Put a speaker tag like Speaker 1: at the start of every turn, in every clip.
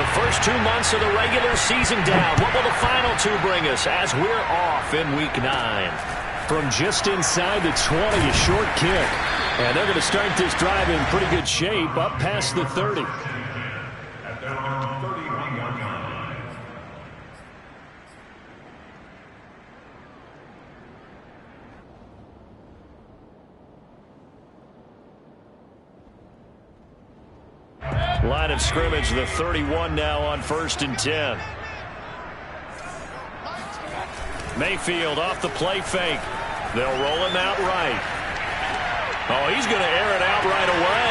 Speaker 1: The first 2 months of the regular season down. What will the final 2 bring us as we're off in Week 9?
Speaker 2: From just inside the 20, a short kick. And they're going to start this drive in pretty good shape up past the 30.
Speaker 1: Line of scrimmage, the 31 now on 1st and 10. Mayfield off the play fake. They'll roll him out right. Oh, he's going to air it out right away.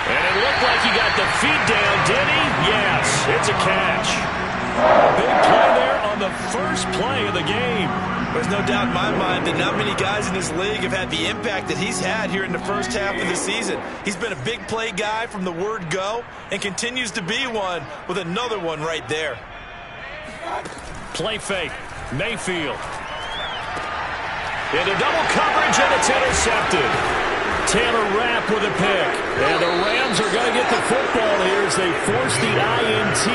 Speaker 1: And it looked like he got the feet down, did he? Yes, it's a catch. A big play there on the first play of the game.
Speaker 3: There's no doubt in my mind that not many guys in this league have had the impact that he's had here in the first half of the season. He's been a big play guy from the word go and continues to be one with another one right there.
Speaker 1: Play fake. Mayfield. Into double coverage, and it's intercepted. Taylor Rapp with a pick. And the Rams are going to get the football here as they force the INT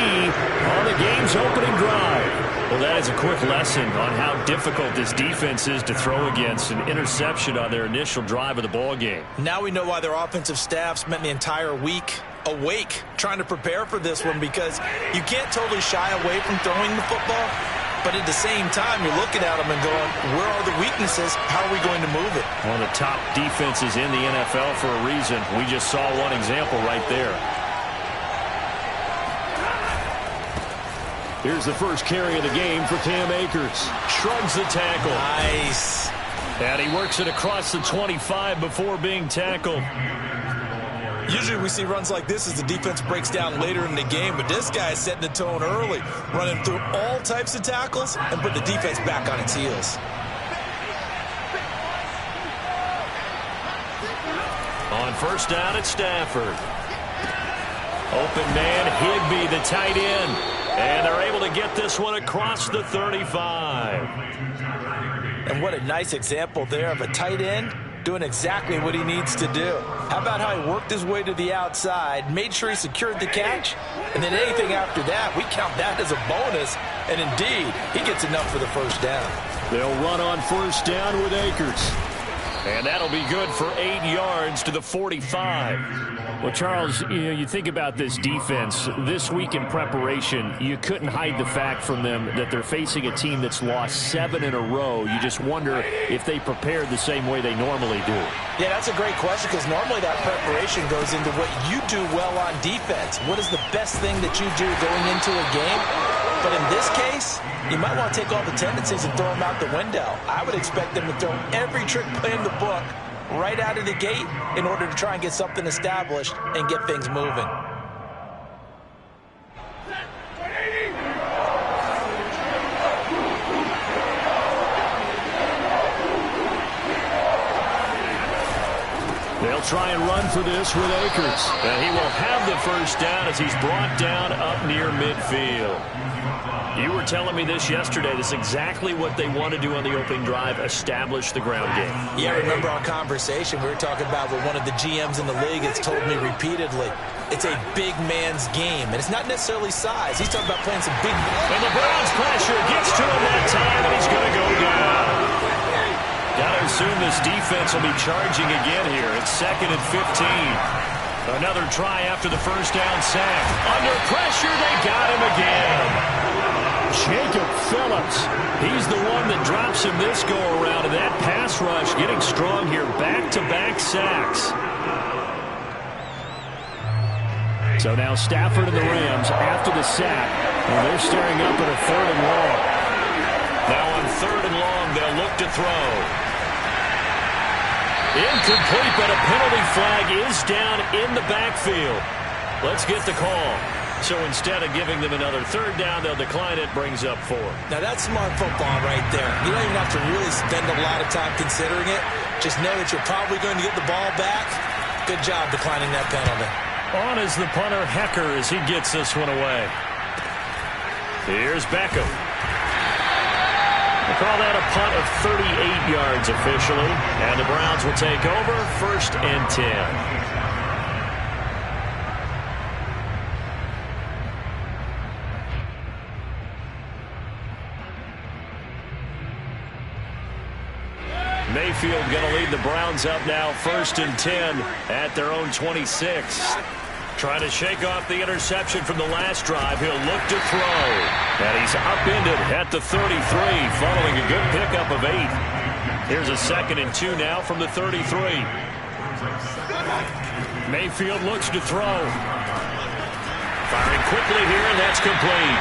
Speaker 1: on the game's opening drive. Well, that is a quick lesson on how difficult this defense is to throw against. An interception on their initial drive of the ball game.
Speaker 3: Now we know why their offensive staff spent the entire week awake trying to prepare for this one, because you can't totally shy away from throwing the football. But at the same time, you're looking at them and going, where are the weaknesses? How are we going to move it?
Speaker 1: One of the top defenses in the NFL for a reason. We just saw one example right there.
Speaker 2: Here's the first carry of the game for Cam Akers.
Speaker 1: Shrugs the tackle.
Speaker 3: Nice.
Speaker 1: And he works it across the 25 before being tackled.
Speaker 3: Usually we see runs like this as the defense breaks down later in the game, but this guy is setting the tone early, running through all types of tackles and put the defense back on its heels.
Speaker 1: On first down at Stafford. Open man, Higbee, the tight end. And they're able to get this one across the 35.
Speaker 3: And what a nice example there of a tight end doing exactly what he needs to do. How about how he worked his way to the outside, made sure he secured the catch, and then anything after that, we count that as a bonus, and indeed, he gets enough for the first down.
Speaker 2: They'll run on first down with Akers.
Speaker 1: And that'll be good for 8 yards to the 45.
Speaker 2: Well, Charles, you think about this defense. This week in preparation, you couldn't hide the fact from them that they're facing a team that's lost 7 in a row. You just wonder if they prepared the same way they normally do.
Speaker 3: Yeah, that's a great question, because normally that preparation goes into what you do well on defense. What is the best thing that you do going into a game? But in this case, you might want to take all the tendencies and throw them out the window. I would expect them to throw every trick play in the book right out of the gate in order to try and get something established and get things moving.
Speaker 1: They'll try and run for this with Akers. And he will have the first down as he's brought down up near midfield. You were telling me this yesterday. This is exactly what they want to do on the opening drive, establish the ground game.
Speaker 3: Yeah, remember our conversation. We were talking about what one of the GMs in the league has told me repeatedly. It's a big man's game, and it's not necessarily size. He's talking about playing some big...
Speaker 1: And the Browns pressure gets to him that time, and he's going to go down. Got to assume this defense will be charging again here. It's 2nd and 15. Another try after the first down sack. Under pressure, they got him again. Jacob Phillips, he's the one that drops him this go-around, and that pass rush getting strong here. Back-to-back sacks.
Speaker 2: So now Stafford and the Rams after the sack, and they're staring up at a 3rd and long.
Speaker 1: Now on 3rd and long, they'll look to throw. Incomplete, but a penalty flag is down in the backfield. Let's get the call. So instead of giving them another 3rd down, they'll decline it, brings up 4.
Speaker 3: Now that's smart football right there. You don't even have to really spend a lot of time considering it. Just know that you're probably going to get the ball back. Good job declining that penalty.
Speaker 1: On is the punter, Hecker, as he gets this one away. Here's Beckham. We'll call that a punt of 38 yards officially. And the Browns will take over 1st and 10. Mayfield going to lead the Browns up now 1st and 10 at their own 26. Trying to shake off the interception from the last drive. He'll look to throw. And he's upended at the 33 following a good pickup of 8. Here's a 2nd and 2 now from the 33. Mayfield looks to throw. Firing quickly here, and that's complete.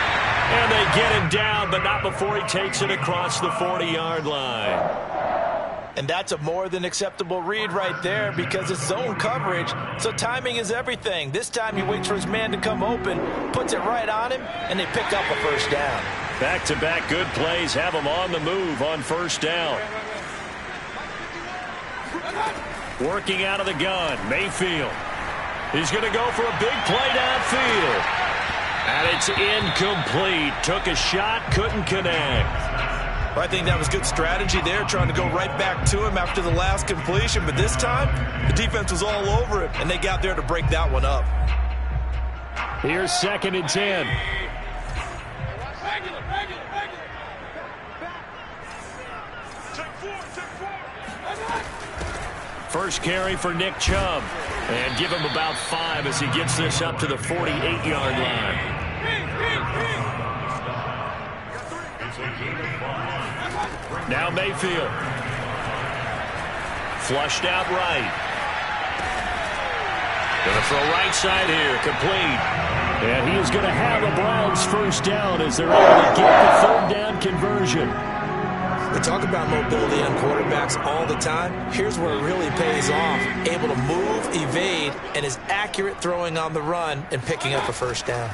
Speaker 1: And they get him down, but not before he takes it across the 40-yard line.
Speaker 3: And that's a more than acceptable read right there because it's zone coverage, so timing is everything. This time he waits for his man to come open, puts it right on him, and they pick up a first down.
Speaker 1: Back-to-back good plays have him on the move on first down. Working out of the gun, Mayfield. He's going to go for a big play downfield. And it's incomplete. Took a shot, couldn't connect.
Speaker 3: I think that was good strategy there, trying to go right back to him after the last completion. But this time, the defense was all over it, and they got there to break that one up.
Speaker 2: Here's 2nd and 10.
Speaker 1: First carry for Nick Chubb. And give him about 5 as he gets this up to the 48-yard line. Now Mayfield. Flushed out right. Going to throw right side here. Complete.
Speaker 2: And he is going to have a Browns first down as they're able to get the 3rd down conversion.
Speaker 3: We talk about mobility on quarterbacks all the time. Here's where it really pays off. Able to move, evade, and is accurate throwing on the run and picking up a first down.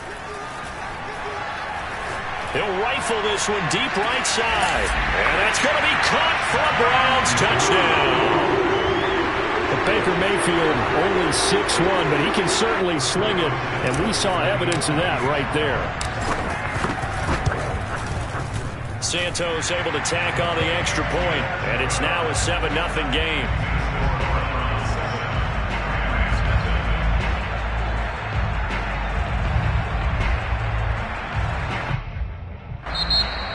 Speaker 1: He'll rifle this one deep right side. And that's going to be caught for a Browns touchdown.
Speaker 2: But Baker Mayfield only 6'1", but he can certainly sling it, and we saw evidence of that right there.
Speaker 1: Santos able to tack on the extra point, and it's now a 7-0 game.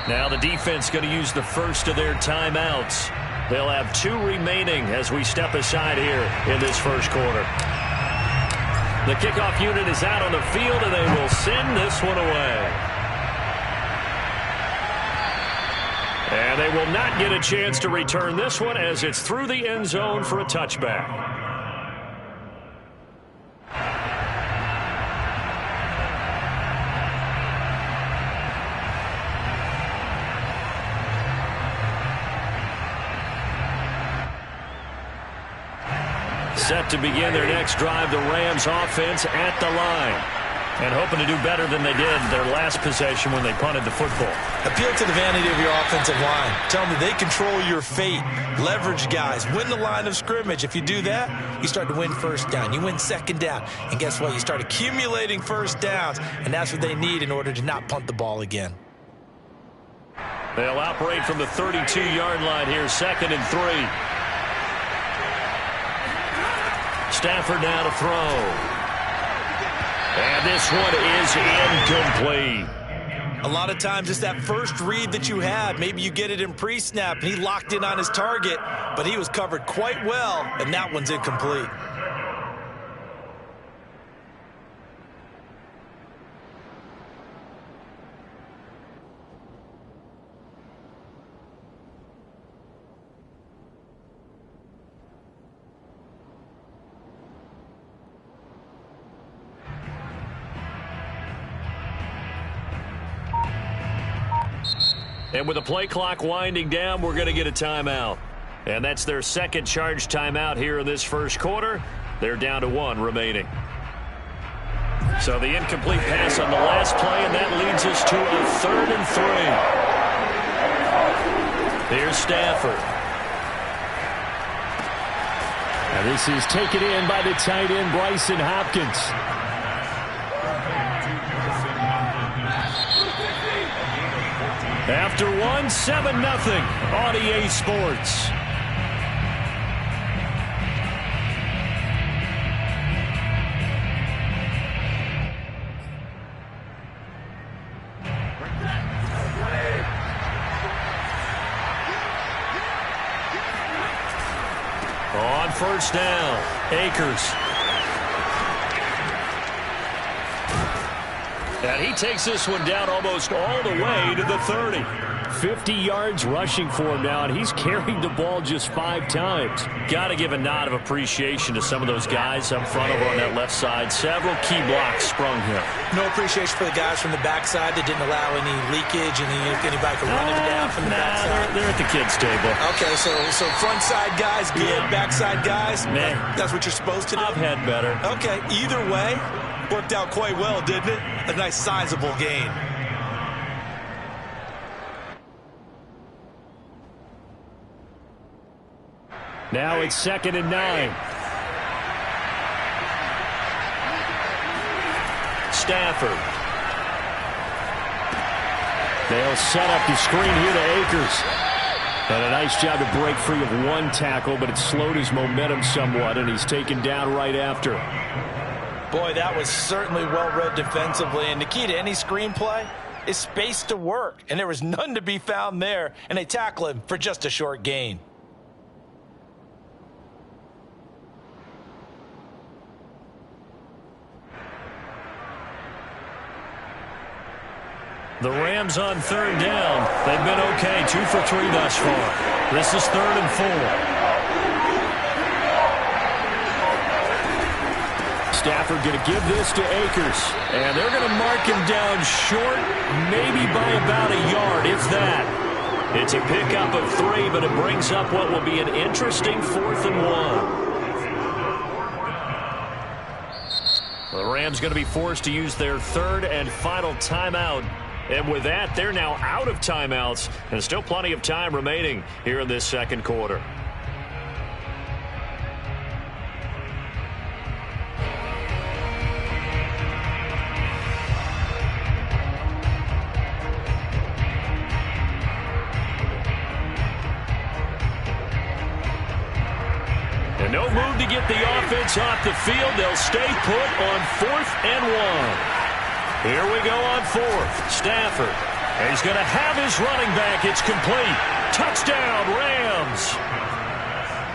Speaker 1: Now the defense going to use the first of their timeouts. They'll have 2 remaining as we step aside here in this first quarter. The kickoff unit is out on the field, and they will send this one away. And they will not get a chance to return this one as it's through the end zone for a touchback. Set to begin their next drive, the Rams offense at the line. And hoping to do better than they did their last possession when they punted the football.
Speaker 3: Appeal to the vanity of your offensive line. Tell them they control your fate. Leverage guys. Win the line of scrimmage. If you do that, you start to win first down. You win second down. And guess what? You start accumulating first downs. And that's what they need in order to not punt the ball again.
Speaker 1: They'll operate from the 32-yard line here, 2nd and 3. Stafford now to throw. And this one is incomplete.
Speaker 3: A lot of times it's that first read that you had. Maybe you get it in pre-snap, and he locked in on his target, but he was covered quite well, and that one's incomplete.
Speaker 1: And with the play clock winding down, we're going to get a timeout. And that's their second charge timeout here in this first quarter. They're down to 1 remaining. So the incomplete pass on the last play, and that leads us to a 3rd and 3. Here's Stafford.
Speaker 2: And this is taken in by the tight end, Bryson Hopkins.
Speaker 1: After 7-0 on EA Sports. first down. Akers. And he takes this one down almost all the way to the 30.
Speaker 2: 50 yards rushing for him now, and he's carried the ball just 5 times.
Speaker 1: Got to give a nod of appreciation to some of those guys up front over on that left side. Several key blocks sprung here.
Speaker 3: No appreciation for the guys from the backside that didn't allow any leakage and if anybody could run it down from the backside.
Speaker 1: They're at the kids' table.
Speaker 3: Okay, so front side guys good, backside guys,
Speaker 1: man,
Speaker 3: that's what you're supposed to do?
Speaker 1: I've had better.
Speaker 3: Okay, either way, worked out quite well, didn't it? A nice sizable gain.
Speaker 2: Now it's 2nd and 9.
Speaker 1: Stafford.
Speaker 2: They'll set up the screen here to Akers. And a nice job to break free of one tackle, but it slowed his momentum somewhat, and he's taken down right after.
Speaker 3: Boy, that was certainly well-read defensively. And the key to any screenplay is space to work. And there was none to be found there. And they tackle him for just a short gain.
Speaker 1: The Rams on 3rd down. They've been okay, 2 for 3 thus far. This is 3rd and 4.
Speaker 2: Stafford going to give this to Akers.
Speaker 1: And they're going to mark him down short, maybe by about a yard, if that. It's a pickup of 3, but it brings up what will be an interesting 4th and 1. The Rams going to be forced to use their 3rd and final timeout. And with that, they're now out of timeouts, and still plenty of time remaining here in this 2nd quarter. And no move to get the offense off the field. They'll stay put on 4th and 1. Here we go on 4th. Stafford. And he's going to have his running back. It's complete. Touchdown, Rams.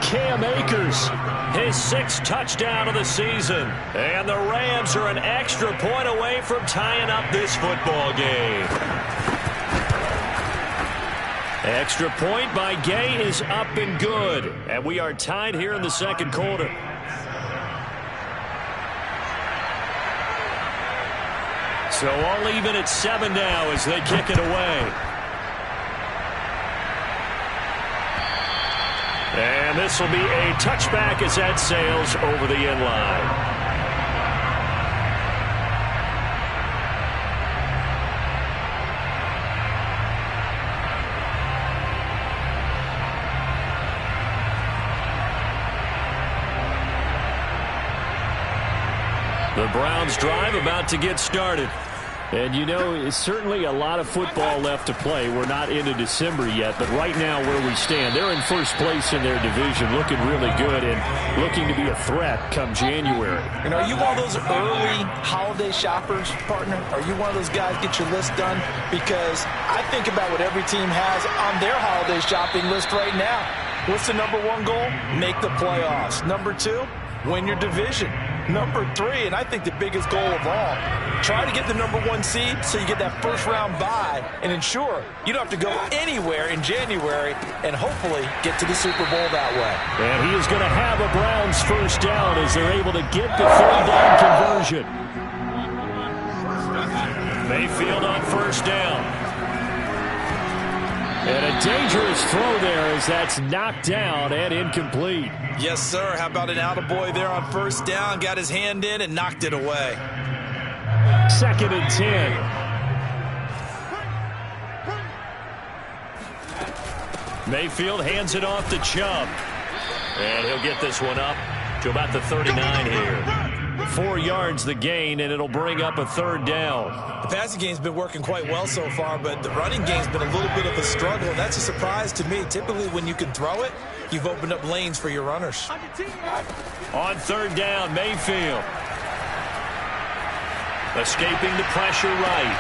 Speaker 2: Cam Akers.
Speaker 1: His 6th touchdown of the season. And the Rams are an extra point away from tying up this football game. Extra point by Gay is up and good. And we are tied here in the 2nd quarter. So all even at 7 now as they kick it away. And this will be a touchback as that sails over the end line. The Browns drive about to get started.
Speaker 2: And, you know, it's certainly a lot of football left to play. We're not into December yet, but right now where we stand, they're in first place in their division, looking really good and looking to be a threat come January.
Speaker 3: And are you one of those early holiday shoppers, partner? Are you one of those guys get your list done? Because I think about what every team has on their holiday shopping list right now. What's the number 1 goal? Make the playoffs. Number 2, win your division. Number 3, and I think the biggest goal of all, try to get the number 1 seed so you get that first-round bye and ensure you don't have to go anywhere in January and hopefully get to the Super Bowl that way.
Speaker 2: And he is going to have a Browns first down as they're able to get the 3rd down conversion.
Speaker 1: Mayfield on first down.
Speaker 2: And a dangerous throw there as that's knocked down and incomplete.
Speaker 3: Yes, sir. How about an attaboy there on first down? Got his hand in and knocked it away.
Speaker 2: 2nd and 10.
Speaker 1: Mayfield hands it off to Chubb. And he'll get this one up to about the 39 here. 4 yards the gain, and it'll bring up a 3rd down.
Speaker 3: The passing game's been working quite well so far, but the running game's been a little bit of a struggle, and that's a surprise to me. Typically, when you can throw it, you've opened up lanes for your runners.
Speaker 1: On 3rd down, Mayfield. Escaping the pressure right.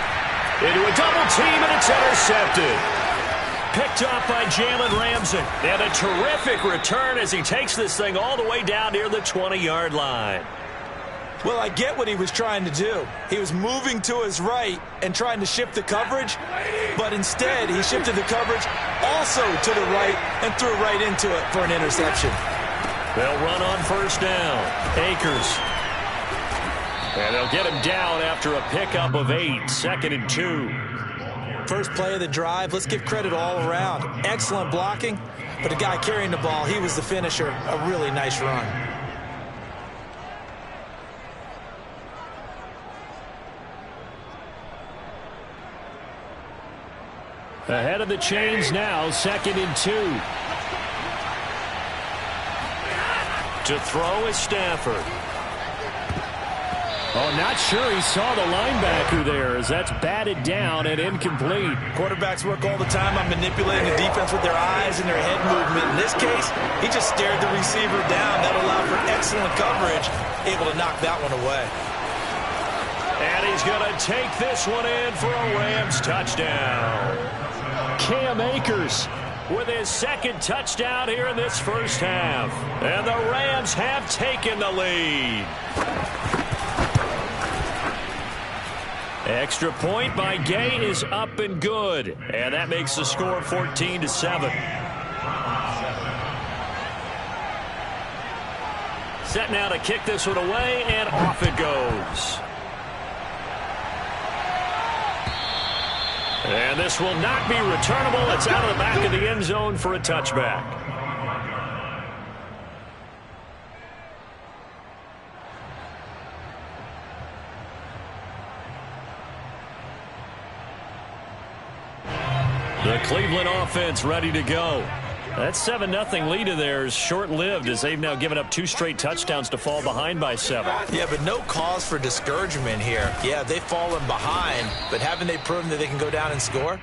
Speaker 1: Into a double team, and it's intercepted. Picked off by Jalen Ramsey. And a terrific return as he takes this thing all the way down near the 20-yard line.
Speaker 3: Well, I get what he was trying to do. He was moving to his right and trying to shift the coverage, but instead he shifted the coverage also to the right and threw right into it for an interception.
Speaker 1: They'll run on first down. Akers. And they'll get him down after a pickup of 8, 2nd and 2.
Speaker 3: First play of the drive, let's give credit all around. Excellent blocking, but the guy carrying the ball, he was the finisher. A really nice run.
Speaker 2: Ahead of the chains now, 2nd and 2.
Speaker 1: To throw is Stafford.
Speaker 2: Oh, not sure he saw the linebacker there as that's batted down and incomplete.
Speaker 3: Quarterbacks work all the time on manipulating the defense with their eyes and their head movement. In this case, he just stared the receiver down. That allowed for excellent coverage, able to knock that one away.
Speaker 1: And he's going to take this one in for a Rams touchdown.
Speaker 2: Cam Akers
Speaker 1: with his 2nd touchdown here in this first half. And the Rams have taken the lead. Extra point by Gay is up and good. And that makes the score 14-7. Set now to kick this one away, and off it goes. And this will not be returnable. It's out of the back of the end zone for a touchback. The Cleveland offense ready to go. That 7-0 lead of theirs short-lived as they've now given up 2 straight touchdowns to fall behind by 7.
Speaker 3: Yeah, but no cause for discouragement here. Yeah, they've fallen behind, but haven't they proven that they can go down and score?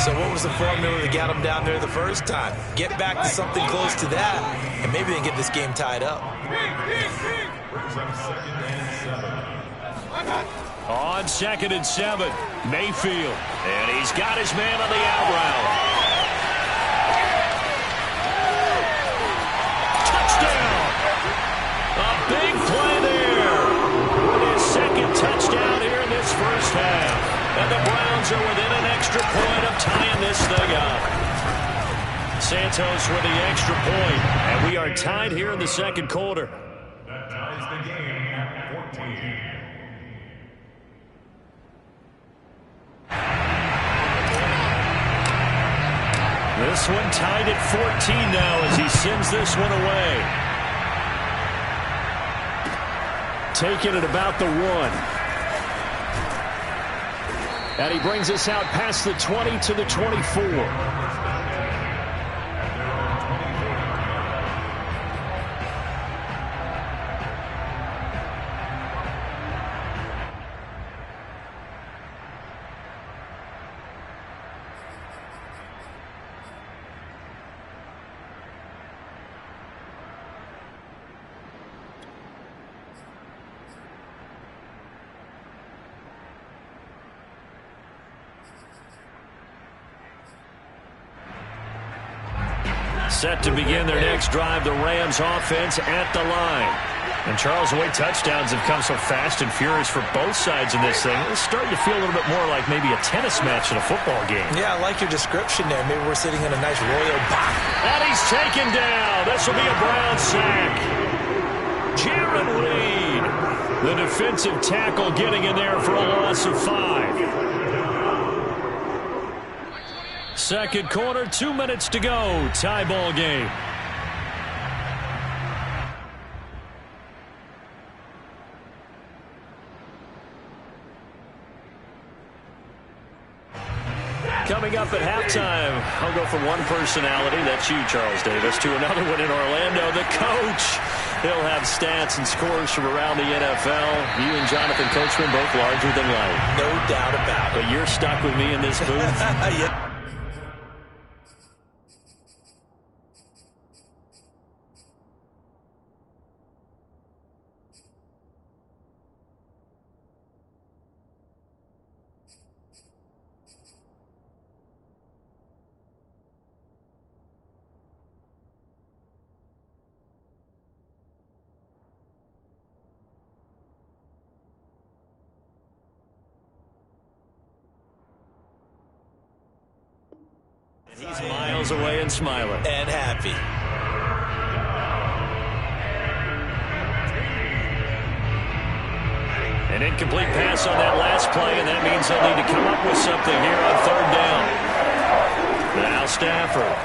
Speaker 3: So what was the formula that got them down there the first time? Get back to something close to that, and maybe they can get this game tied up.
Speaker 1: On 2nd and 7, Mayfield. And he's got his man on the out route. Touchdown! A big play there. With his 2nd touchdown here in this first half. And the Browns are within an extra point of tying this thing up. Santos with the extra point. And we are tied here in the 2nd quarter.
Speaker 4: That ties the game at 14.
Speaker 1: This one tied at 14 now as he sends this one away.
Speaker 2: taking it about the 1. And he brings us out past the 20 to the 24.
Speaker 1: Set to begin their next drive, the Rams offense at the line. And Charles, the way touchdowns have come so fast and furious for both sides in this thing, it's starting to feel a little bit more like maybe a tennis match in a football game. Yeah,
Speaker 3: I like your description there. Maybe we're sitting in a nice royal box.
Speaker 1: And he's taken down. This will be a Brown sack. Jaron Reed, the defensive tackle, getting in there for a loss of 5. Second quarter, 2 minutes to go. Tie ball game. Coming up at halftime, I'll go from one personality, that's you, Charles Davis, to another one in Orlando, the coach. He'll have stats and scores from around the NFL. You and Jonathan Coachman both larger than life.
Speaker 3: No doubt about it.
Speaker 1: But you're stuck with me in this booth.
Speaker 3: Yeah.
Speaker 1: He's miles away and smiling.
Speaker 3: And happy.
Speaker 1: An incomplete pass on that last play, and that means they'll need to come up with something here on third down. Now Stafford.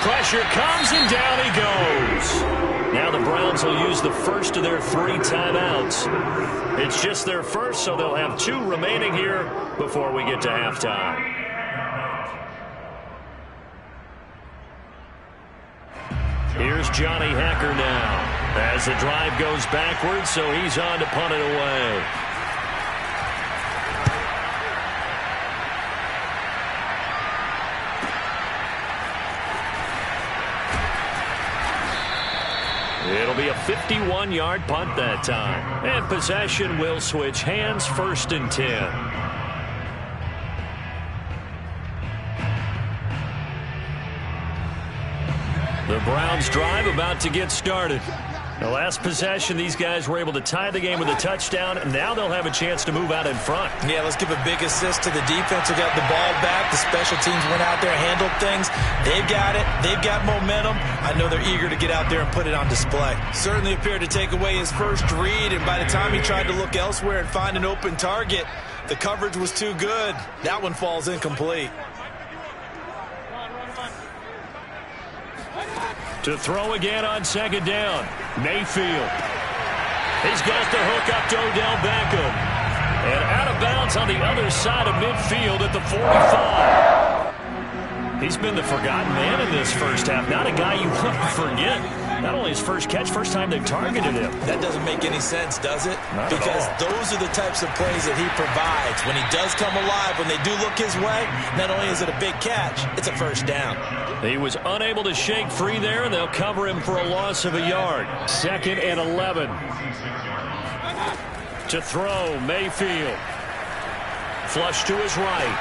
Speaker 1: Pressure comes, and down he goes. Now the Browns will use the first of their 3 timeouts. It's just their first, so they'll have 2 remaining here before we get to halftime. Here's Johnny Hacker now as the drive goes backwards, so he's on to punt it away. It'll be a 51-yard punt that time. And possession will switch hands, 1st and 10. The Browns drive about to get started. The last possession, these guys were able to tie the game with a touchdown, and now they'll have a chance to move out in front.
Speaker 3: Yeah, let's give a big assist to the defense who got the ball back. The special teams went out there, handled things. They've got it. They've got momentum. I know they're eager to get out there and put it on display. Certainly appeared to take away his first read, and by the time he tried to look elsewhere and find an open target, the coverage was too good. That one falls incomplete.
Speaker 1: To throw again on 2nd down. Mayfield. He's got the hook up to Odell Beckham. And out of bounds on the other side of midfield at the 45. He's been the forgotten man in this first half. Not a guy you want to forget. Not only his first catch, first time they've targeted him.
Speaker 3: That doesn't make any sense, does it?
Speaker 1: Not
Speaker 3: because
Speaker 1: at all.
Speaker 3: Those are the types of plays that he provides. When he does come alive, when they do look his way, not only is it a big catch, it's a first down.
Speaker 1: He was unable to shake free there, and they'll cover him for a loss of a yard. 2nd and 11. To throw, Mayfield. Flush to his right.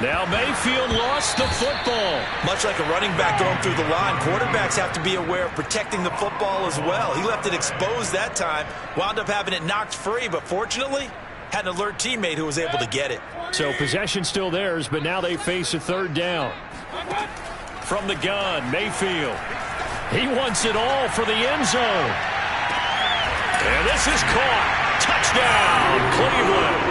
Speaker 1: Now Mayfield lost the football.
Speaker 3: Much like a running back going through the line, quarterbacks have to be aware of protecting the football as well. He left it exposed that time, wound up having it knocked free, but fortunately, had an alert teammate who was able to get it.
Speaker 1: So possession still theirs, but now they face a 3rd down. From the gun, Mayfield. He wants it all for the end zone. And this is caught. Touchdown, Cleveland.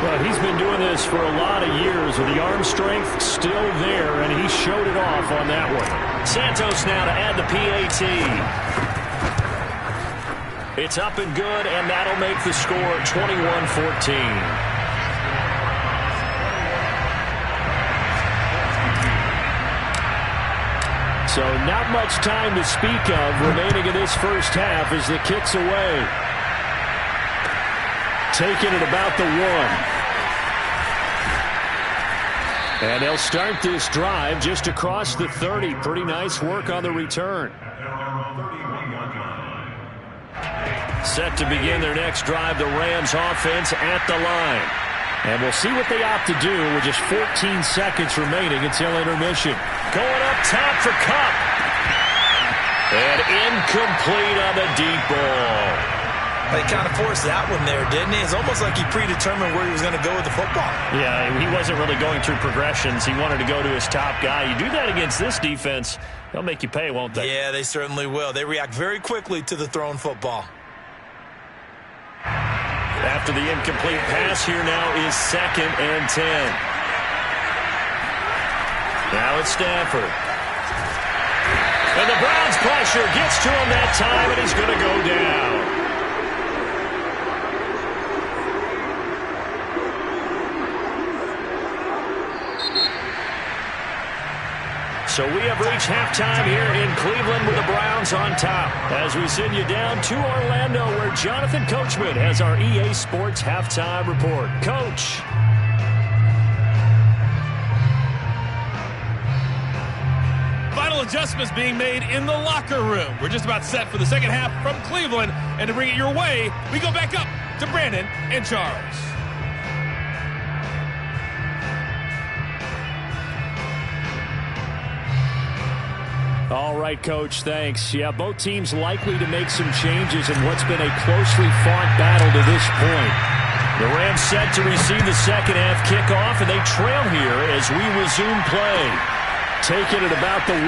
Speaker 1: Well, he's been doing this for a lot of years with the arm strength still there, and he showed it off on that one. Santos now to add the PAT. It's up and good, and that'll make the score 21-14. So not much time to speak of remaining in this first half as the kick's away. Taking it about the 1. And they'll start this drive just across the 30. Pretty nice work on the return. Set to begin their next drive, the Rams offense at the line. And we'll see what they opt to do with just 14 seconds remaining until intermission. Going up top for Kupp. And incomplete on the deep ball.
Speaker 3: He kind of forced that one there, didn't he? It's almost like he predetermined where he was going to go with the football.
Speaker 1: Yeah, he wasn't really going through progressions. He wanted to go to his top guy. You do that against this defense, they'll make you pay, won't they?
Speaker 3: Yeah, they certainly will. They react very quickly to the thrown football.
Speaker 1: After the incomplete pass, here now is 2nd and 10. Now it's Stafford. And the Browns pressure gets to him that time, and he's going to go down. So we have reached halftime here in Cleveland with the Browns on top. As we send you down to Orlando, where Jonathan Coachman has our EA Sports halftime report. Coach.
Speaker 5: Final adjustments being made in the locker room. We're just about set for the second half from Cleveland. And to bring it your way, we go back up to Brandon and Charles.
Speaker 1: All right, Coach, thanks. Yeah, both teams likely to make some changes in what's been a closely fought battle to this point. The Rams set to receive the second half kickoff, and they trail here as we resume play. Taking it about the 1.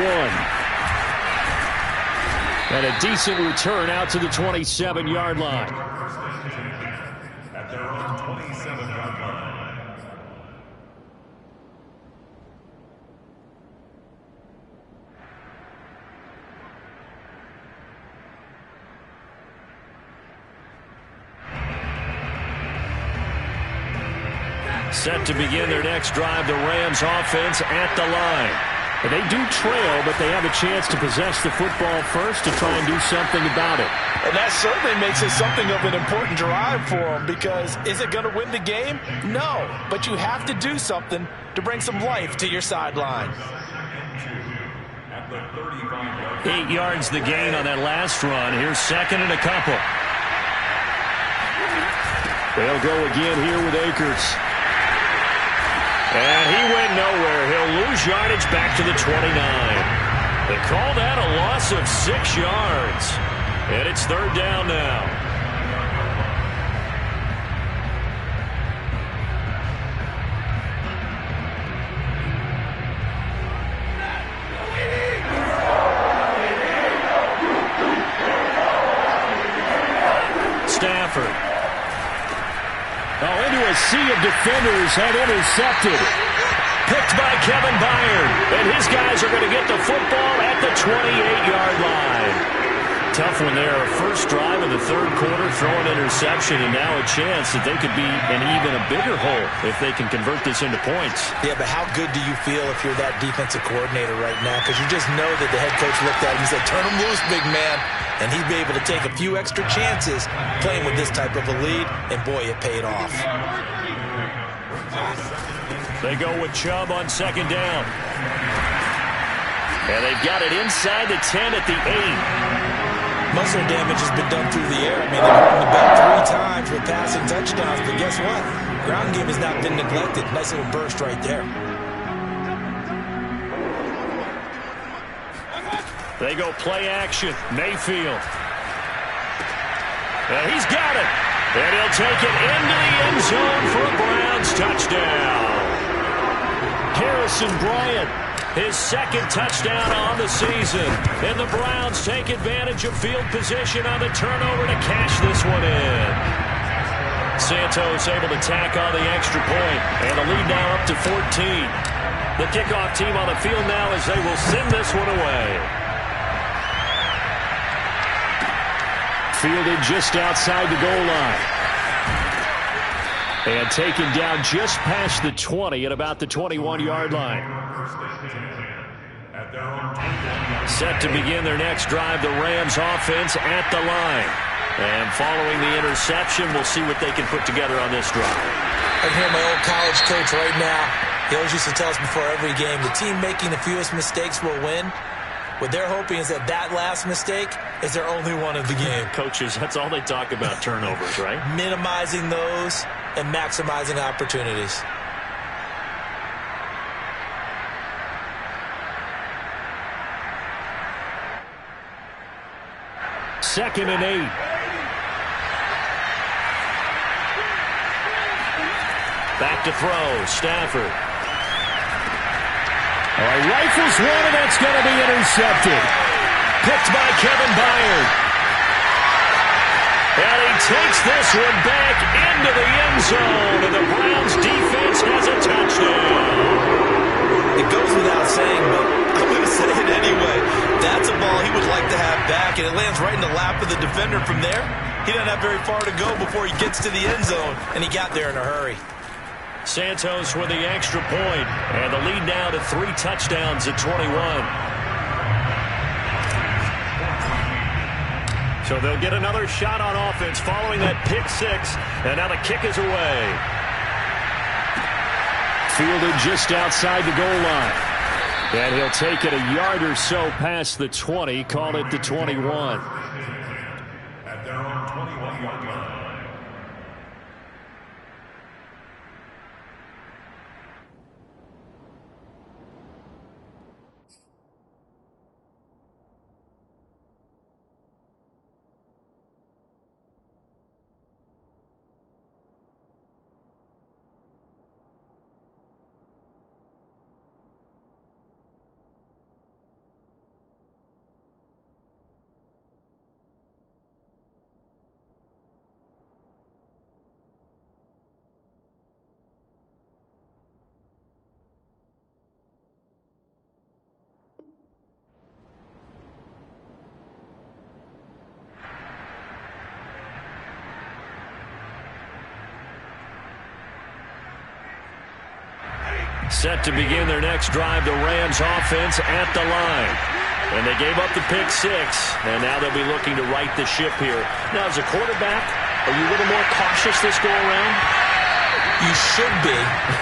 Speaker 1: And a decent return out to the 27-yard line.
Speaker 4: At their own 27-yard line.
Speaker 1: Set to begin their next drive, the Rams offense at the line. They do trail, but they have a chance to possess the football first to try and do something about it.
Speaker 3: And that certainly makes it something of an important drive for them, because is it going to win the game? No, but you have to do something to bring some life to your sideline.
Speaker 1: 8 yards the gain on that last run. Here's second and a couple. They'll go again here with Akers. And he went nowhere. He'll lose yardage back to the 29. They call that a loss of 6 yards. And it's third down now. Stafford. Oh, into a sea of defenders and intercepted. Picked by Kevin Byard. And his guys are going to get the football at the 28-yard line. Tough one there. First drive of the third quarter, throw an interception, and now a chance that they could be in even a bigger hole if they can convert this into points.
Speaker 3: Yeah, but how good do you feel if you're that defensive coordinator right now? Because you just know that the head coach looked at him and said, turn him loose, big man. And he'd be able to take a few extra chances playing with this type of a lead, and boy, it paid off.
Speaker 1: They go with Chubb on second down. And they've got it inside the 10 at the 8.
Speaker 3: Muscle damage has been done through the air. I mean, they've run the ball 3 times with passing touchdowns, but guess what? Ground game has not been neglected. Nice little burst right there.
Speaker 1: They go play action. Mayfield. And he's got it. And he'll take it into the end zone for a Browns touchdown. Harrison Bryant, his second touchdown on the season. And the Browns take advantage of field position on the turnover to cash this one in. Santos able to tack on the extra point. And the lead now up to 14. The kickoff team on the field now as they will send this one away. Fielded just outside the goal line. And taken down just past the 20 at about the 21-yard line. Set to begin their next drive, the Rams offense at the line. And following the interception, we'll see what they can put together on this drive.
Speaker 3: I can hear my old college coach right now. He always used to tell us before every game, the team making the fewest mistakes will win. What they're hoping is that that last mistake is their only one of the game.
Speaker 1: Coaches, that's all they talk about, turnovers, right?
Speaker 3: Minimizing those and maximizing opportunities.
Speaker 1: Second and 8. Back to throw, Stafford. Rifles one, and that's going to be intercepted. Picked by Kevin Byard. And he takes this one back into the end zone, and the Browns defense has a touchdown.
Speaker 3: It goes without saying, but I'm going to say it anyway. That's a ball he would like to have back, and it lands right in the lap of the defender from there. He doesn't have very far to go before he gets to the end zone, and he got there in a hurry.
Speaker 1: Santos with the extra point, and the lead now to 3 touchdowns at 21. So they'll get another shot on offense following that pick 6, and now the kick is away. Fielded just outside the goal line. And he'll take it a yard or so past the 20, call it the 21.
Speaker 4: At their own 21-yard line.
Speaker 1: Set to begin their next drive, the Rams offense at the line. And they gave up the pick 6, and now they'll be looking to right the ship here. Now, as a quarterback, are you a little more cautious this go-around?
Speaker 3: You should be,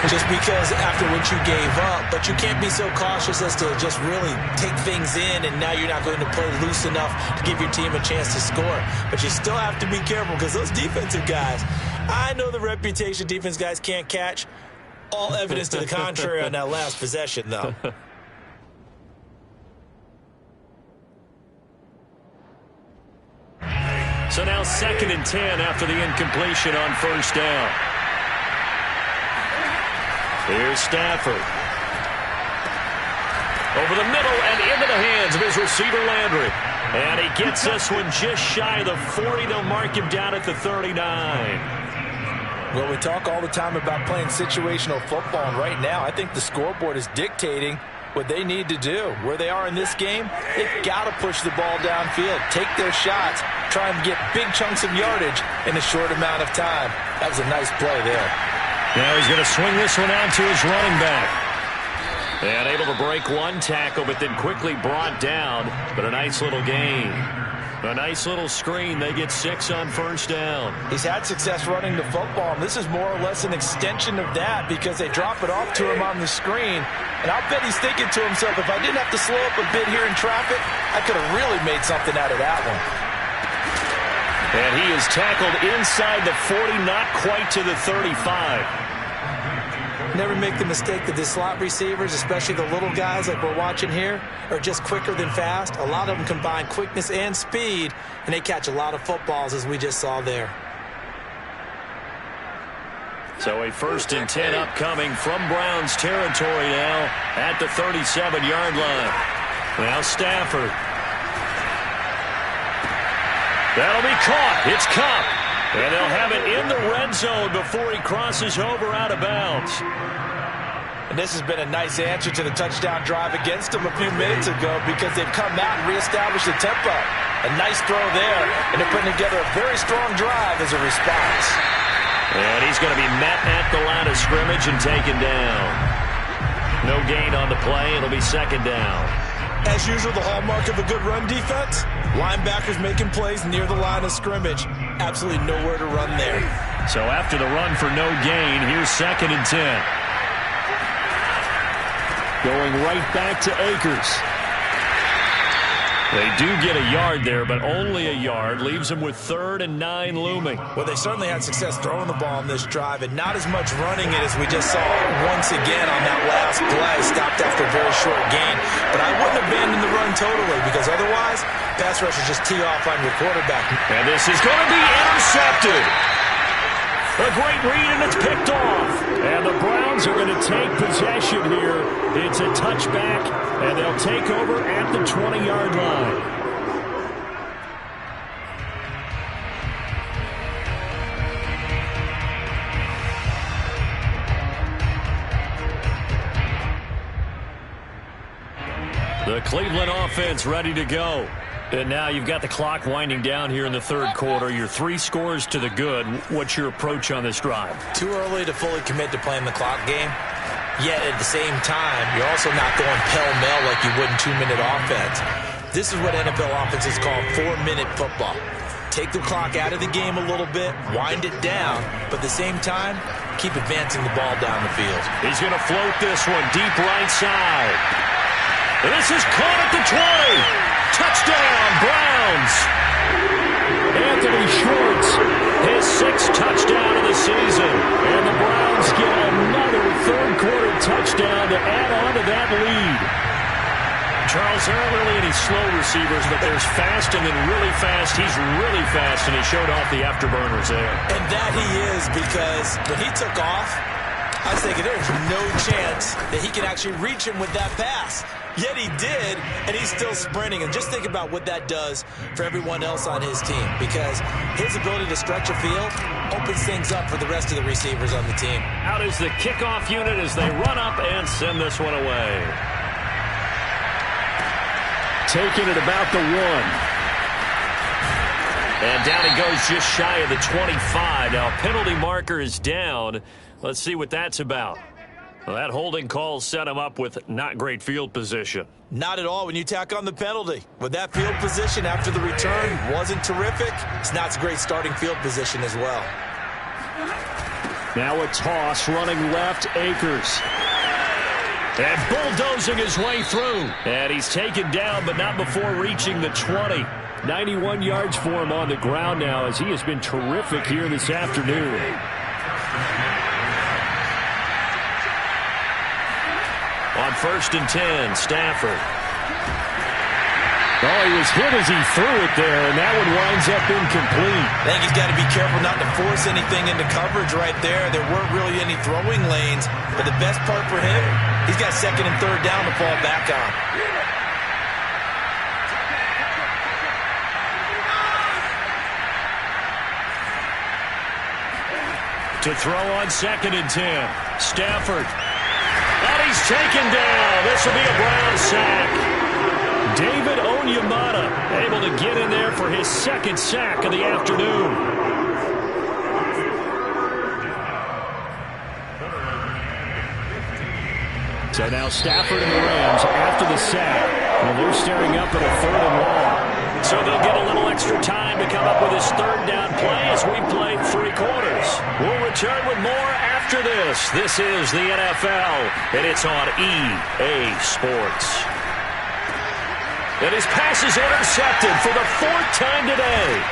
Speaker 3: just because after what you gave up. But you can't be so cautious as to just really take things in, and now you're not going to play loose enough to give your team a chance to score. But you still have to be careful, because those defensive guys, I know the reputation defense guys can't catch. All evidence to the contrary on that last possession, though.
Speaker 1: So now 2nd and 10 after the incompletion on first down. Here's Stafford. Over the middle and into the hands of his receiver, Landry. And he gets this one just shy of the 40. They'll mark him down at the 39.
Speaker 3: Well, we talk all the time about playing situational football, and right now I think the scoreboard is dictating what they need to do. Where they are in this game, they've got to push the ball downfield, take their shots, try and get big chunks of yardage in a short amount of time. That was a nice play there.
Speaker 1: Now he's going to swing this one out to his running back. And able to break one tackle, but then quickly brought down. But a nice little gain. A nice little screen. They get 6 on first down.
Speaker 3: He's had success running the football, and this is more or less an extension of that because they drop it off to him on the screen. And I'll bet he's thinking to himself, if I didn't have to slow up a bit here in traffic, I could have really made something out of that one.
Speaker 1: And he is tackled inside the 40, not quite to the 35.
Speaker 3: Never make the mistake that the slot receivers, especially the little guys like we're watching here, are just quicker than fast. A lot of them combine quickness and speed, and they catch a lot of footballs, as we just saw there.
Speaker 1: So a 1st and 10 upcoming from Browns territory now at the 37-yard line. Now Stafford. That'll be caught. It's Cup. And they'll have it in the red zone before he crosses over out of bounds.
Speaker 3: And this has been a nice answer to the touchdown drive against them a few minutes ago because they've come out and reestablished the tempo. A nice throw there, and they're putting together a very strong drive as a response.
Speaker 1: And he's going to be met at the line of scrimmage and taken down. No gain on the play. It'll be 2nd down.
Speaker 3: As usual, the hallmark of a good run defense, linebackers making plays near the line of scrimmage. Absolutely nowhere to run there.
Speaker 1: So after the run for no gain, here's 2nd and 10.
Speaker 2: Going right back to Akers.
Speaker 1: They do get a yard there, but only a yard. Leaves them with 3rd and 9 looming.
Speaker 3: Well, they certainly had success throwing the ball on this drive, and not as much running it as we just saw once again on that last play. Stopped after a very short gain. But I wouldn't abandon the run totally, because otherwise, pass rushers just tee off on your quarterback.
Speaker 1: And this is going to be intercepted. A great read, and it's picked off.
Speaker 2: And the Browns are going to take possession here. It's a touchback, and they'll take over at the 20-yard line.
Speaker 1: The Cleveland offense ready to go. And now you've got the clock winding down here in the 3rd quarter. You're 3 scores to the good. What's your approach on this drive?
Speaker 3: Too early to fully commit to playing the clock game. Yet at the same time, you're also not going pell-mell like you would in 2-minute offense. This is what NFL offenses call 4-minute football. Take the clock out of the game a little bit, wind it down, but at the same time, keep advancing the ball down the field.
Speaker 1: He's going to float this one deep right side. And this is caught at the 20. Touchdown, Browns.
Speaker 2: Anthony Schwartz,
Speaker 1: his 6th touchdown of the season.
Speaker 2: And the Browns get another 3rd quarter touchdown to add on to that lead.
Speaker 1: Charles, there aren't really any slow receivers, but there's fast and then really fast. He's really fast, and he showed off the afterburners there.
Speaker 3: And that he is, because when he took off, I was thinking there's no chance that he can actually reach him with that pass. Yet he did, and he's still sprinting. And just think about what that does for everyone else on his team, because his ability to stretch a field opens things up for the rest of the receivers on the team.
Speaker 1: Out is the kickoff unit as they run up and send this one away.
Speaker 2: Taking it about the 1.
Speaker 1: And down he goes just shy of the 25. Now, penalty marker is down. Let's see what that's about. Well, that holding call set him up with not great field position.
Speaker 3: Not at all when you tack on the penalty. With that field position after the return wasn't terrific, it's not a great starting field position as well.
Speaker 2: Now a toss running left, Akers.
Speaker 1: And bulldozing his way through. And he's taken down, but not before reaching the 20.
Speaker 2: 91 yards for him on the ground now as he has been terrific here this afternoon.
Speaker 1: On 1st and 10, Stafford.
Speaker 2: Oh, he was hit as he threw it there, and that one winds up incomplete.
Speaker 3: I think he's got to be careful not to force anything into coverage right there. There weren't really any throwing lanes, but the best part for him, he's got 2nd and 3rd down to fall back on.
Speaker 1: To throw on 2nd and 10, Stafford. And he's taken down. This will be a Brown sack. David Onyemata able to get in there for his 2nd sack of the afternoon.
Speaker 2: So now Stafford and the Rams after the sack. Well, they're staring up at a 3rd and long.
Speaker 1: So they'll get a little extra time to come up with his 3rd down play as we play 3 quarters. We'll return with more after this. This is the NFL, and it's on EA Sports. And his pass is intercepted for the 4th time today.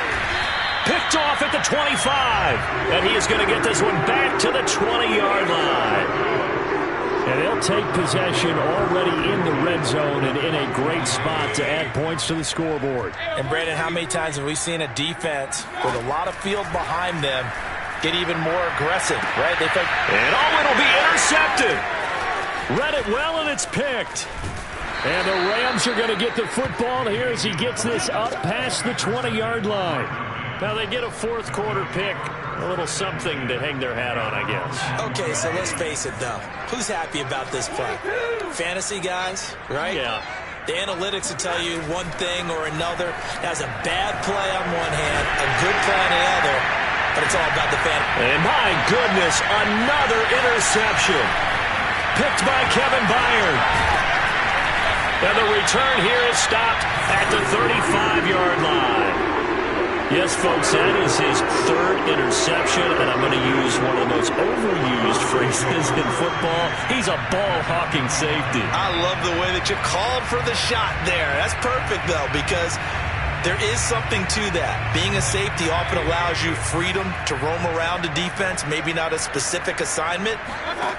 Speaker 1: Picked off at the 25. And he is going to get this one back to the 20-yard line.
Speaker 2: And they'll take possession already in the red zone and in a great spot to add points to the scoreboard.
Speaker 3: And, Brandon, how many times have we seen a defense with a lot of field behind them get even more aggressive, right?
Speaker 1: And it'll be intercepted. Read it well, and it's picked.
Speaker 2: And the Rams are going to get the football here as he gets this up past the 20-yard line.
Speaker 1: Now they get a 4th quarter pick. A little something to hang their hat on, I guess.
Speaker 3: Okay, so let's face it, though. Who's happy about this play? Fantasy guys, right?
Speaker 1: Yeah.
Speaker 3: The analytics will tell you one thing or another. That's a bad play on one hand, a good play on the other, but it's all about the fan.
Speaker 1: And my goodness, another interception. Picked by Kevin Byard. And the return here is stopped at the 35-yard line. Yes, folks, that is his 3rd interception, and I'm going to use one of the most overused phrases in football. He's a ball-hawking safety.
Speaker 3: I love the way that you called for the shot there. That's perfect, though, because there is something to that. Being a safety often allows you freedom to roam around a defense, maybe not a specific assignment.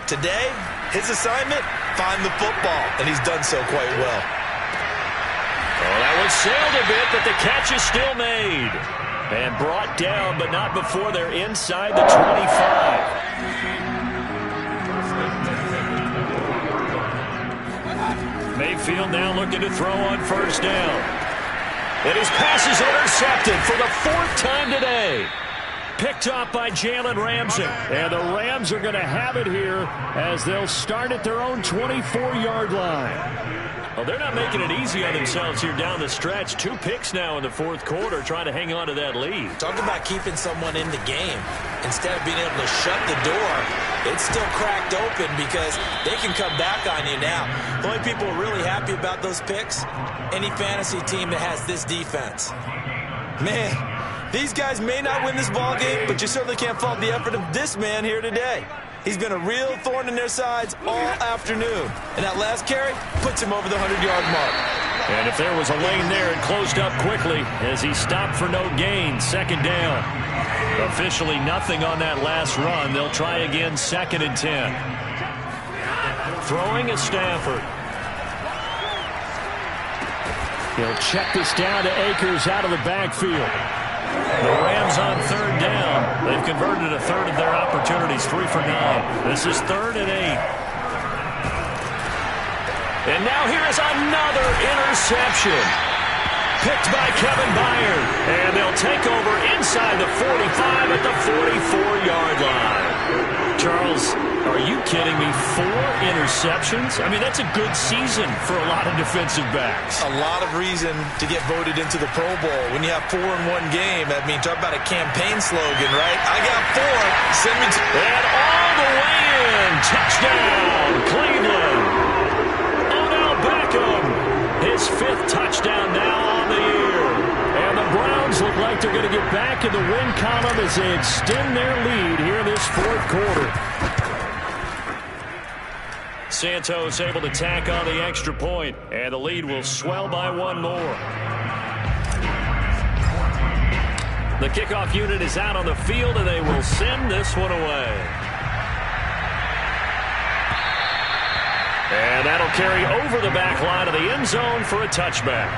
Speaker 3: Today, his assignment, find the football, and he's done so quite well.
Speaker 1: Oh, that one sailed a bit, but the catch is still made. And brought down, but not before they're inside the 25. Mayfield now looking to throw on 1st down. And his pass is intercepted for the 4th time today. Picked off by Jalen Ramsey.
Speaker 2: And the Rams are going to have it here as they'll start at their own 24-yard line.
Speaker 1: Well, they're not making it easy on themselves here down the stretch. 2 picks now in the 4th quarter trying to hang on to that lead.
Speaker 3: Talk about keeping someone in the game. Instead of being able to shut the door, it's still cracked open because they can come back on you now. The only people really happy about those picks, any fantasy team that has this defense. Man, these guys may not win this ball game, but you certainly can't fault the effort of this man here today. He's been a real thorn in their sides all afternoon. And that last carry puts him over the 100-yard mark.
Speaker 1: And if there was a lane there, it closed up quickly as he stopped for no gain. 2nd down. Officially nothing on that last run. They'll try again, 2nd and 10. Throwing is Stafford.
Speaker 2: He'll check this down to Akers out of the backfield.
Speaker 1: The Rams on 3rd down. They've converted a 3rd of their opportunities, 3 for 9. This is 3rd and 8. And now here is another interception. Picked by Kevin Byard. And they'll take over inside the 45 at the 44-yard line. Charles, are you kidding me? 4 interceptions? I mean, that's a good season for a lot of defensive backs.
Speaker 3: A lot of reason to get voted into the Pro Bowl. When you have 4 in one game, I mean, talk about a campaign slogan, right? I got 4. Send me to...
Speaker 1: And all the way in. touchdown, Cleveland. Odell Beckham, his 5th touchdown now on the year. And the Browns look like they're going to get back in the win column as they extend their lead here in this 4th quarter. Santos able to tack on the extra point, and the lead will swell by 1 more. The kickoff unit is out on the field, and they will send this one away. And that'll carry over the back line of the end zone for a touchback.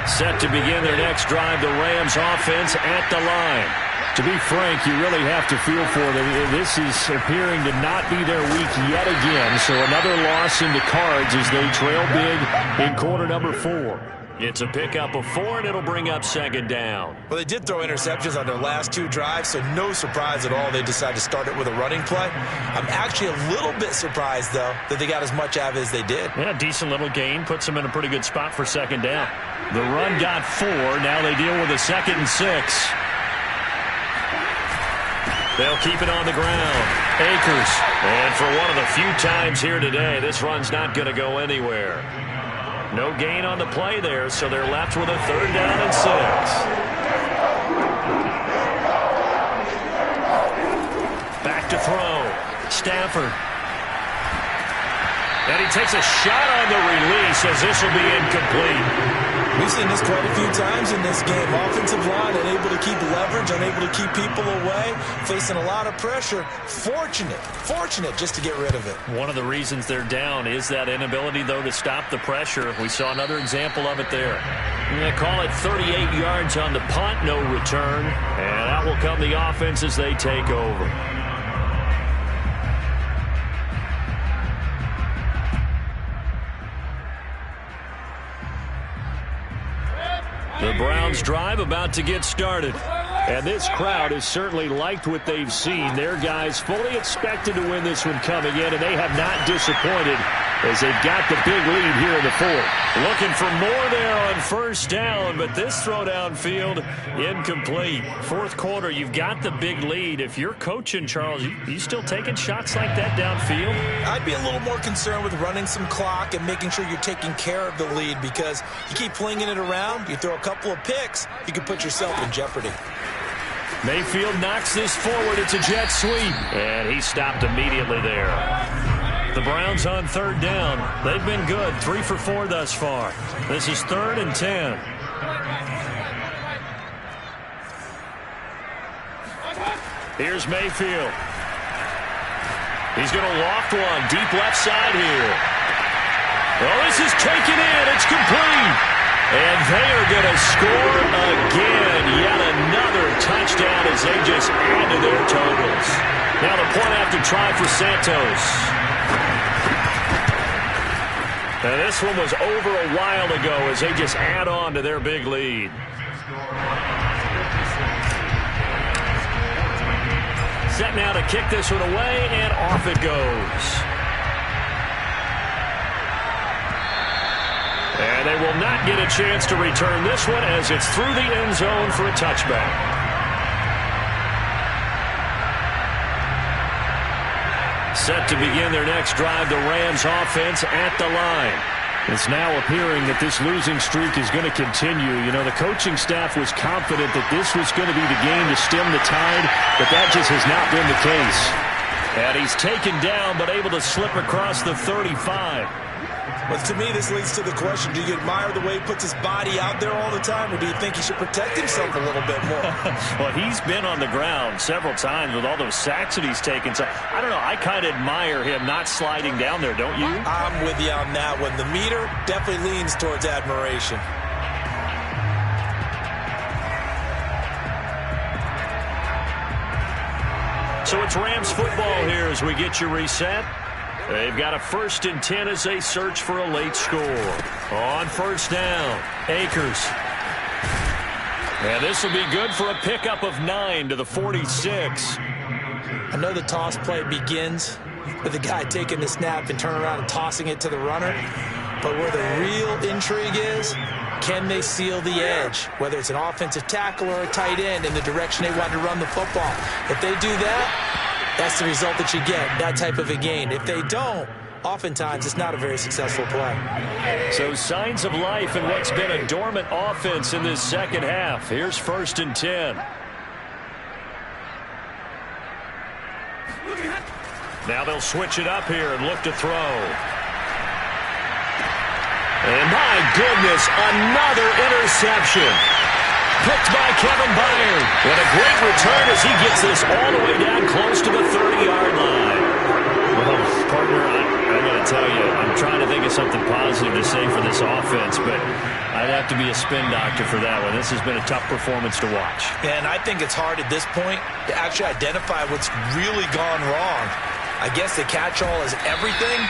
Speaker 1: Set to begin their next drive, the Rams offense at the line. To be frank, you really have to feel for them. This is appearing to not be their week yet again, so another loss in the cards as they trail big in quarter number 4. It's a pickup of 4, and it'll bring up 2nd down.
Speaker 3: Well, they did throw interceptions on their last 2 drives, so no surprise at all they decided to start it with a running play. I'm actually a little bit surprised, though, that they got as much out of it as they did.
Speaker 1: Yeah, decent little gain. Puts them in a pretty good spot for 2nd down. The run got 4. Now they deal with a 2nd and 6. They'll keep it on the ground. Akers. And for one of the few times here today, this run's not going to go anywhere. No gain on the play there, so they're left with a 3rd down and 6. Back to throw. Stafford. And he takes a shot on the release as this will be incomplete.
Speaker 3: We've seen this quite a few times in this game. Offensive line unable to keep leverage, unable to keep people away, facing a lot of pressure. Fortunate just to get rid of it.
Speaker 1: One of the reasons they're down is that inability, though, to stop the pressure. We saw another example of it there. They call it 38 yards on the punt, no return. And out will come the offense as they take over. The Browns drive about to get started. And this crowd has certainly liked what they've seen. Their guys fully expected to win this one coming in, and they have not disappointed as they've got the big lead here in the 4th. Looking for more there on 1st down, but this throw downfield incomplete. 4th quarter, you've got the big lead. If you're coaching, Charles, you still taking shots like that downfield?
Speaker 3: I'd be a little more concerned with running some clock and making sure you're taking care of the lead, because you keep flinging it around, you throw a couple of picks, you can put yourself in jeopardy.
Speaker 1: Mayfield knocks this forward. It's a jet sweep. And he stopped immediately there. The Browns on 3rd down. They've been good. 3 for 4 thus far. This is 3rd and 10. Here's Mayfield. He's going to loft one. Deep left side here. Well, this is taken in. It's complete. And they are going to score again. Yet another touchdown as they just add to their totals. Now the point after try for Santos. And this one was over a while ago as they just add on to their big lead. Set now to kick this one away, and off it goes. And they will not get a chance to return this one as it's through the end zone for a touchback. Set to begin their next drive, the Rams offense at the line. It's now appearing that this losing streak is going to continue. You know, the coaching staff was confident that this was going to be the game to stem the tide, but that just has not been the case. And he's taken down, but able to slip across the 35.
Speaker 3: But to me, this leads to the question, do you admire the way he puts his body out there all the time, or do you think he should protect himself a little bit more?
Speaker 1: Well, he's been on the ground several times with all those sacks that he's taken. So, I don't know, I kind of admire him not sliding down there, don't you?
Speaker 3: I'm with you on that one. The meter definitely leans towards admiration.
Speaker 1: So it's Rams football here as we get you reset. They've got a 1st and 10 as they search for a late score. On 1st down, Akers. And this will be good for a pickup of 9 to the 46.
Speaker 3: I know the toss play begins with the guy taking the snap and turning around and tossing it to the runner. But where the real intrigue is Can they seal the edge, whether it's an offensive tackle or a tight end, in the direction they want to run the football? If they do that, that's the result that you get, that type of a gain. If they don't, oftentimes it's not a very successful play.
Speaker 2: So signs of life in what's been a dormant offense in this second half. Here's 1st and 10. Now they'll switch it up here and look to throw. And my goodness, another interception. Picked by Kevin Byard. What a great return as he gets this all the way down close to the 30-yard line. Well, partner, I'm going to tell you, I'm trying to think of something positive to say for this offense, but I'd have to be a spin doctor for that one. This has been a tough performance to watch.
Speaker 3: And I think it's hard at this point to actually identify what's really gone wrong. I guess the catch-all is everything.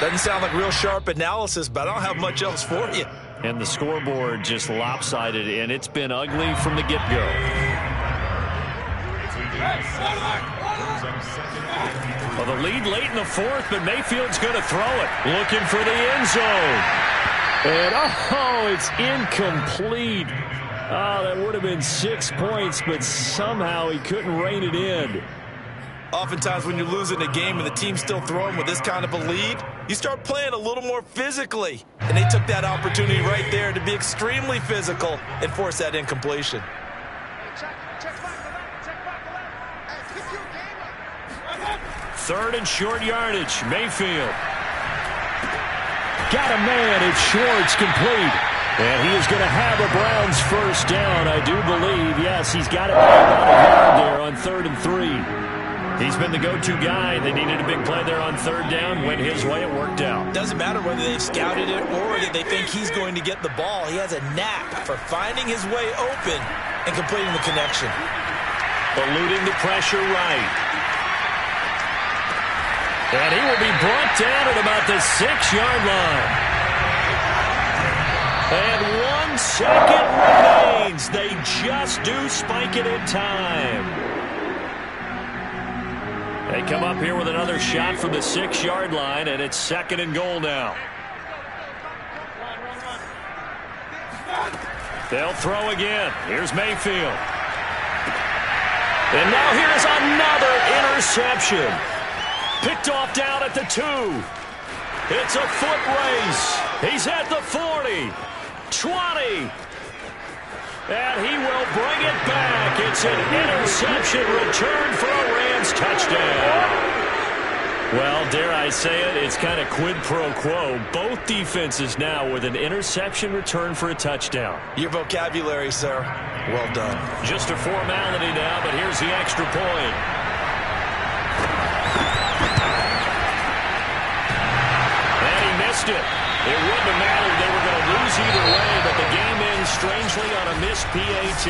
Speaker 3: Doesn't sound like real sharp analysis, but I don't have much else for you.
Speaker 2: And the scoreboard just lopsided, and it's been ugly from the get-go. Well, the lead late in the 4th, but Mayfield's going to throw it. Looking for the end zone. And, oh, it's incomplete. Oh, that would have been 6 points, but somehow he couldn't rein it in.
Speaker 3: Oftentimes when you're losing a game and the team's still throwing with this kind of a lead, you start playing a little more physically. And they took that opportunity right there to be extremely physical and force that incompletion.
Speaker 2: Third and short yardage. Mayfield. Got a man. It's Schwartz, complete. And he is going to have a Browns first down, I do believe. Yes, he's got it about a yard there on 3rd and 3. He's been the go-to guy. They needed a big play there on 3rd down. Went his way. It worked out.
Speaker 3: Doesn't matter whether they've scouted it or that they think he's going to get the ball. He has a knack for finding his way open and completing the connection.
Speaker 2: Eluding the pressure right. And he will be brought down at about the 6-yard line. And 1 second remains. They just do spike it in time. They come up here with another shot from the 6-yard line, and it's 2nd and goal now. They'll throw again. Here's Mayfield. And now here's another interception. Picked off down at the 2. It's a foot race. He's at the 40, 20. And he will bring it back. It's an interception return for a Rams touchdown. Well, dare I say it, it's kind of quid pro quo. Both defenses now with an interception return for a touchdown.
Speaker 3: Your vocabulary, sir. Well done.
Speaker 2: Just a formality now, but here's the extra point. And he missed it. It wouldn't have mattered. They were going to lose either way, but the game ends strangely on a missed PAT.